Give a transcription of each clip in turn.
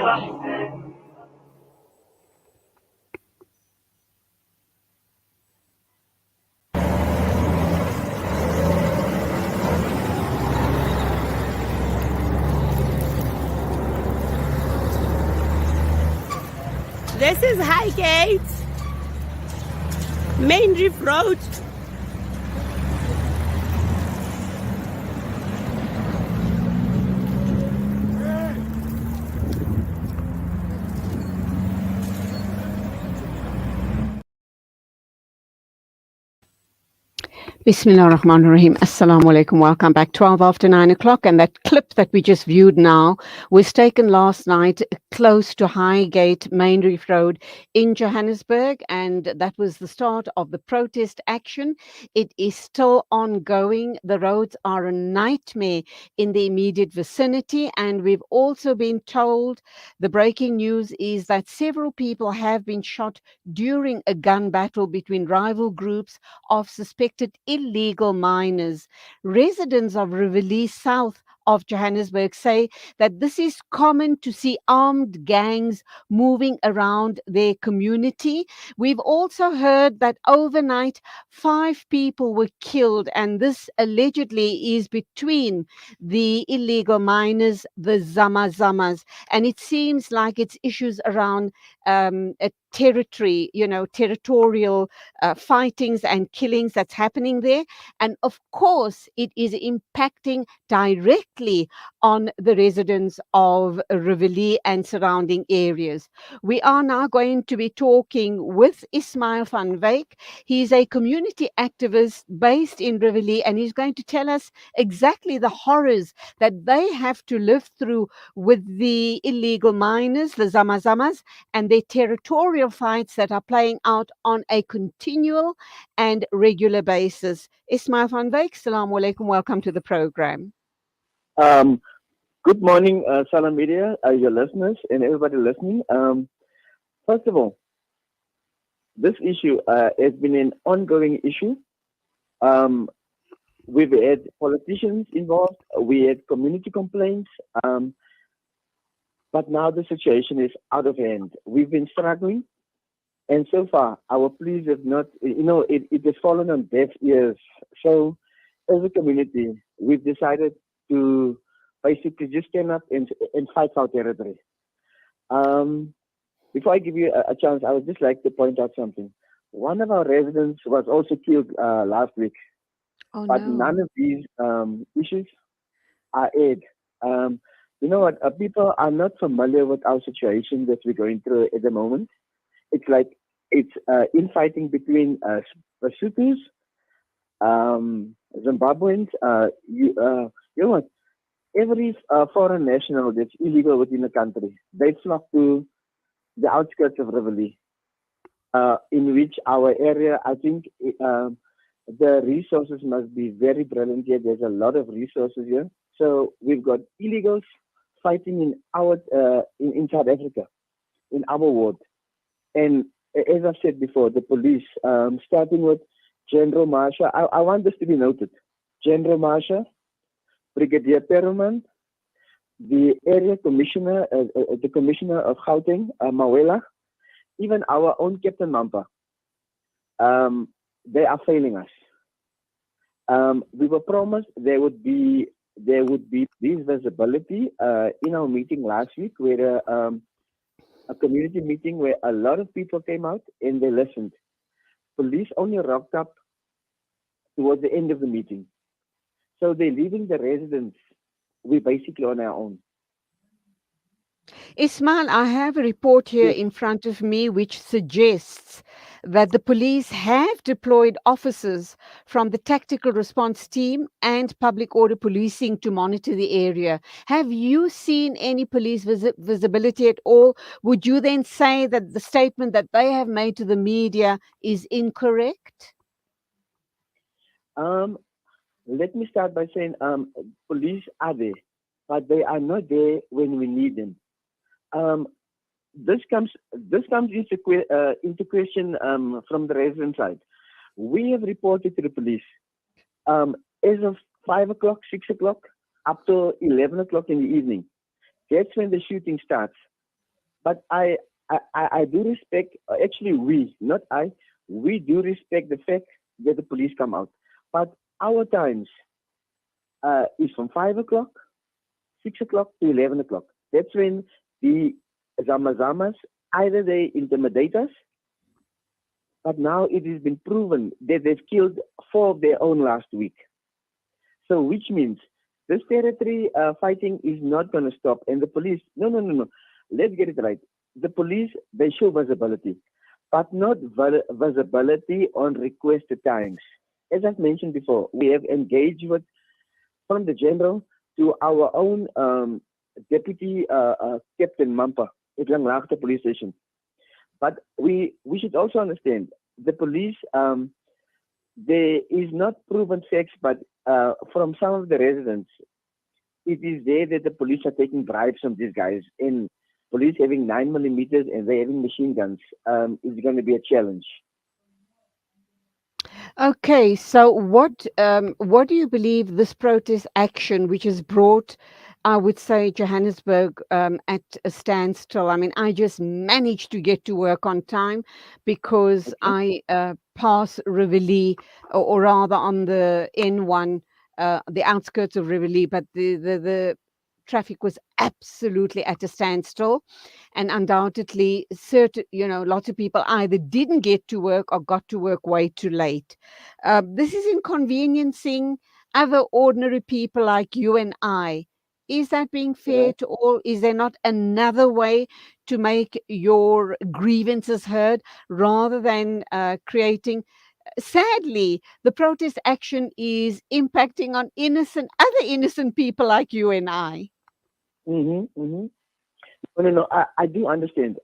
This is Highgate, Main Reef Road. Bismillah ar-Rahman ar-Rahim. Assalamu alaikum. Welcome back. 12 after 9 o'clock. And that clip that we just viewed now was taken last night close to Highgate, Main Reef Road in Johannesburg. And that was the start of the protest action. It is still ongoing. The roads are a nightmare in the immediate vicinity. And we've also been told the breaking news is that several people have been shot during a gun battle between rival groups of suspected illegal miners. Residents of Rivoli, south of Johannesburg, say that this is common to see armed gangs moving around their community. We've also heard that overnight 5 people were killed, and this allegedly is between the illegal miners, the Zamazamas, and it seems like it's issues around a territory, territorial fightings and killings that's happening there. And of course, it is impacting directly on the residents of Riverlea and surrounding areas. We are now going to be talking with Ismail van Wyk. He's a community activist based in Riverlea, and he's going to tell us exactly the horrors that they have to live through with the illegal miners, the Zamazamas, and their territorial fights that are playing out on a continual and regular basis. Ismail van Wyk, Assalamu alaikum. Welcome to the program. Good morning, Salam Media, your listeners and everybody listening. First of all, this issue has been an ongoing issue. We've had politicians involved, we had community complaints, but now the situation is out of hand. We've been struggling, and so far our pleas have not, it has fallen on deaf ears. So as a community, we've decided to basically just stand up and fight our territory. Before I give you a chance, I would just like to point out something. One of our residents was also killed last week, but none of these issues are aired. You know what? People are not familiar with our situation that we're going through at the moment. It's like it's infighting between Basutus, Zimbabweans. You know what? Every foreign national that's illegal within the country, they flock to the outskirts of Riverlea, in which our area, I think the resources must be very brilliant here. There's a lot of resources here. So we've got illegals fighting in our in South Africa, in our ward. And as I've said before, the police, starting with General Marshal, I want this to be noted. General Marshal, Brigadier Perelman, the area commissioner, the commissioner of Gauteng, Mawela, even our own Captain Mampa, they are failing us. We were promised there would be this visibility in our meeting last week, where a community meeting where a lot of people came out and they listened. Police only rocked up towards the end of the meeting. So they're leaving the residents. We're basically on our own. Ismail, I have a report here in front of me which suggests that the police have deployed officers from the tactical response team and public order policing to monitor the area. Have you seen any police visibility at all? Would you then say that the statement that they have made to the media is incorrect? Let me start by saying police are there, but they are not there when we need them. This comes into question from the resident side. We have reported to the police as of 5 o'clock, 6 o'clock, up to 11 o'clock in the evening. That's when the shooting starts. But I do respect, actually, we, not I, we do respect the fact that the police come out. But our times is from 5 o'clock, 6 o'clock to 11 o'clock. That's when the Zamazamas, either they intimidate us, but now it has been proven that they've killed four of their own last week. So, which means this territory fighting is not going to stop. And the police, no, no, no, no. Let's get it right. The police, they show visibility, but not visibility on requested times. As I've mentioned before, we have engaged with, from the general to our own deputy Captain Mampa at Langlaagte police station. But we should also understand the police, there is not proven facts, but from some of the residents, it is there that the police are taking bribes from these guys. And police having 9 millimeters and they having machine guns is going to be a challenge. Okay, so what do you believe this protest action, which has brought, I would say, Johannesburg at a standstill? I mean, I just managed to get to work on time because Okay. I pass Rivoli, or rather on the N1, the outskirts of Rivoli, but the traffic was absolutely at a standstill, and undoubtedly, certain, lots of people either didn't get to work or got to work way too late. This is inconveniencing other ordinary people like you and I. Is that being fair Right. to all? Is there not another way to make your grievances heard rather than creating? Sadly, the protest action is impacting on other innocent people like you and I. Mm-hmm, mm-hmm. No, no, no. I do understand.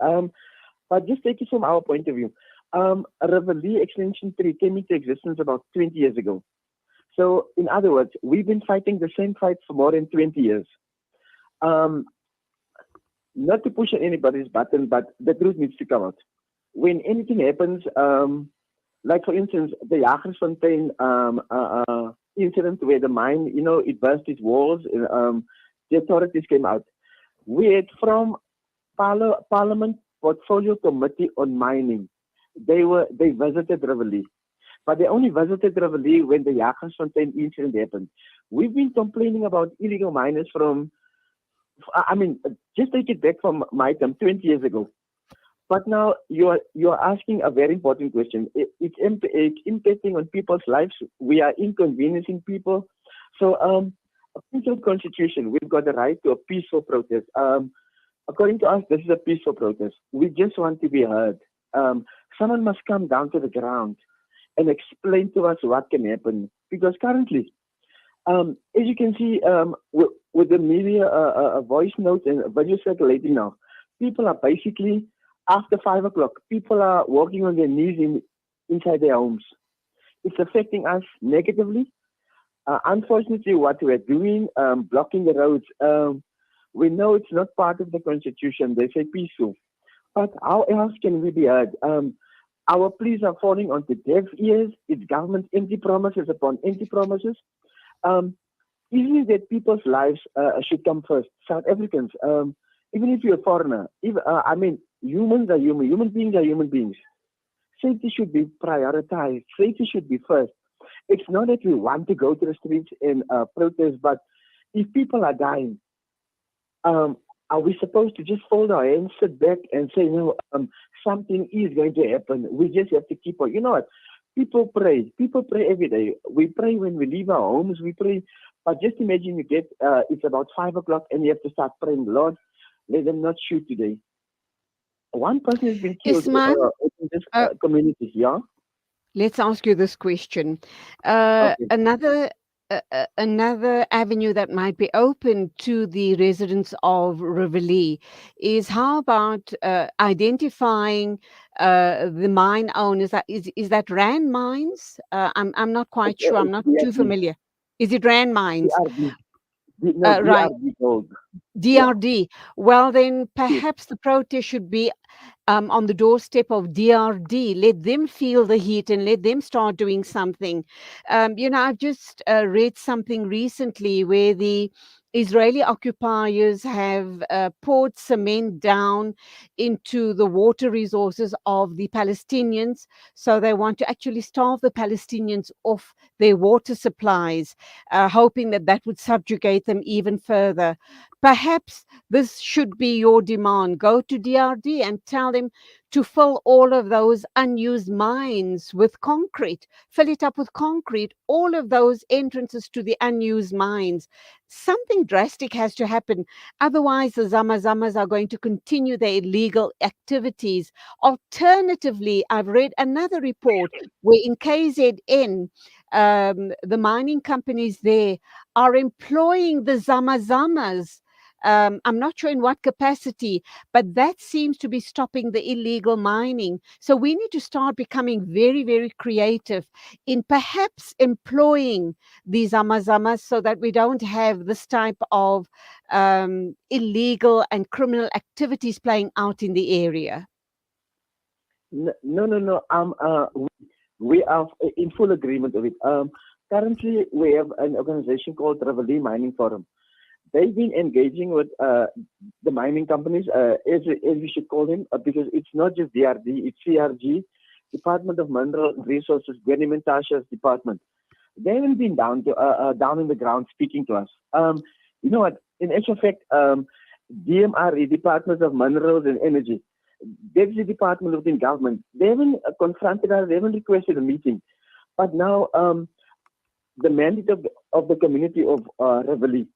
But just take it from our point of view. Riverlea Extension 3 came into existence about 20 years ago. So, in other words, we've been fighting the same fight for more than 20 years. Um, Not to push anybody's button, but the truth needs to come out. When anything happens, like for instance, the Jagersfontein incident where the mine, it burst its walls, and the authorities came out. We had from Parliament Portfolio Committee on Mining. They visited Rivoli, but they only visited Rivoli when the Jagersfontein incident happened. We've been complaining about illegal miners from, I mean, just take it back from my time 20 years ago. But now you're asking a very important question. It's impacting on people's lives. We are inconveniencing people. So, according to the Constitution, we've got the right to a peaceful protest. According to us, this is a peaceful protest. We just want to be heard. Someone must come down to the ground and explain to us what can happen. Because currently, as you can see, with the media voice notes and video circulating now, people are basically, after 5 o'clock, people are walking on their knees inside their homes. It's affecting us negatively. Unfortunately, what we're doing, blocking the roads, we know it's not part of the Constitution. They say peaceful. But how else can we be heard? Our pleas are falling onto deaf ears. It's government's empty promises upon empty promises. Um, isn't it that people's lives should come first? South Africans, even if you're a foreigner, I mean, humans are human. Human beings are human beings. Safety should be prioritized. Safety should be first. It's not that we want to go to the streets and protest, but if people are dying, um, are we supposed to just fold our hands, sit back, and say, no, something is going to happen? We just have to keep on. You know what? People pray. People pray every day. We pray when we leave our homes. We pray. But just imagine it's about 5 o'clock and you have to start praying, Lord, let them not shoot today. One person has been killed Ismail, in this uh, community, yeah? let's ask you this question. Okay. Another avenue that might be open to the residents of Rivoli is, how about identifying the mine owners? Is that Rand Mines? I'm not quite sure. I'm It's not too DRD. familiar. Is it Rand Mines? DRD. No, Right. DRD gold. Yeah. DRD. Well, then Yes. perhaps the protest should be on the doorstep of DRD. Let them feel the heat and let them start doing something. I've just read something recently where the Israeli occupiers have poured cement down into the water resources of the Palestinians. So they want to actually starve the Palestinians off their water supplies, hoping that that would subjugate them even further. Perhaps this should be your demand. Go to DRD and tell them to fill all of those unused mines with concrete. Fill it up with concrete, all of those entrances to the unused mines. Something drastic has to happen. Otherwise, the Zamazamas are going to continue their illegal activities. Alternatively, I've read another report where in KZN, the mining companies there are employing the Zamazamas. I'm not sure in what capacity, but that seems to be stopping the illegal mining. So we need to start becoming very, very creative in perhaps employing these Amazamas so that we don't have this type of illegal and criminal activities playing out in the area. No, no, no. We are in full agreement with it. Currently, we have an organization called Rivoli Mining Forum. They've been engaging with the mining companies, as we should call them, because it's not just DRD, it's CRG, Department of Mineral Resources, Gwenny Mentasha's department. They haven't been down in the ground speaking to us. You know what? In actual fact, DMRE, Department of Minerals and Energy, that's the department within government. They haven't confronted us. They haven't requested a meeting. But now, the mandate of the community of Rivoli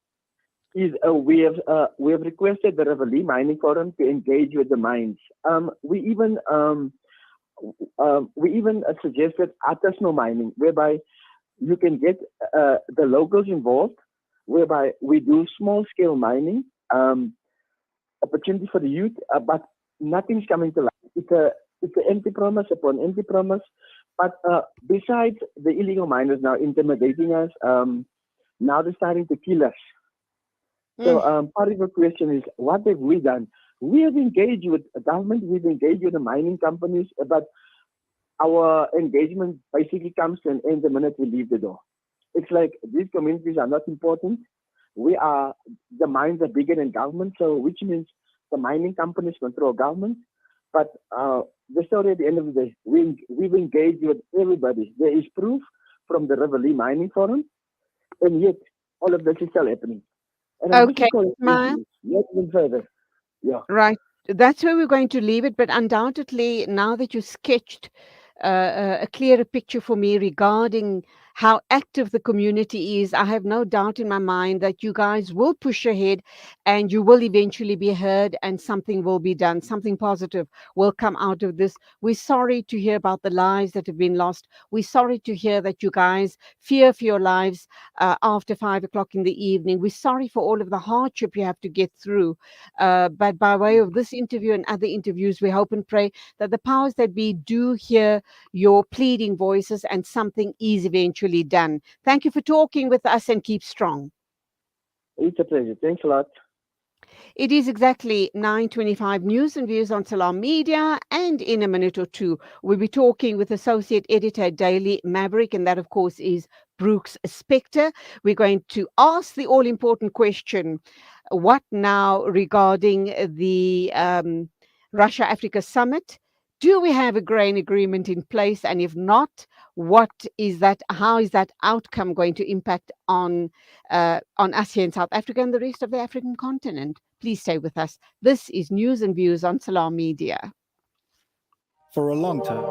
is we have requested the Rivoli Mining Forum to engage with the mines. We even suggested artisanal mining, whereby you can get the locals involved, whereby we do small scale mining, opportunity for the youth, but nothing's coming to light. It's an empty promise upon empty promise. But besides the illegal miners now intimidating us, now they're starting to kill us. So part of the question is, what have we done? We have engaged with the government, we've engaged with the mining companies, but our engagement basically comes to an end the minute we leave the door. It's like these communities are not important. The mines are bigger than government, so which means the mining companies control government. But the story at the end of the day, we've engaged with everybody. There is proof from the Riverlea Mining Forum, and yet all of this is still happening. And I wish Okay, you call Maya. it yet even further. Yeah. Right. That's where we're going to leave it. But undoubtedly, now that you sketched a clearer picture for me regarding how active the community is, I have no doubt in my mind that you guys will push ahead and you will eventually be heard and something will be done. Something positive will come out of this. We're sorry to hear about the lives that have been lost. We're sorry to hear that you guys fear for your lives after 5 o'clock in the evening. We're sorry for all of the hardship you have to get through. But by way of this interview and other interviews, we hope and pray that the powers that be do hear your pleading voices and something is eventually done. Thank you for talking with us and keep strong. It's a pleasure. Thanks a lot. It is exactly 9:25 news and views on Salam Media, and in a minute or two, we'll be talking with Associate Editor Daily Maverick, and that, of course, is Brooks Spector. We're going to ask the all-important question, what now regarding the Russia-Africa summit? Do we have a grain agreement in place? And if not, what is that? How is that outcome going to impact on us here in South Africa and the rest of the African continent? Please stay with us. This is News and Views on Salam Media. For a long time,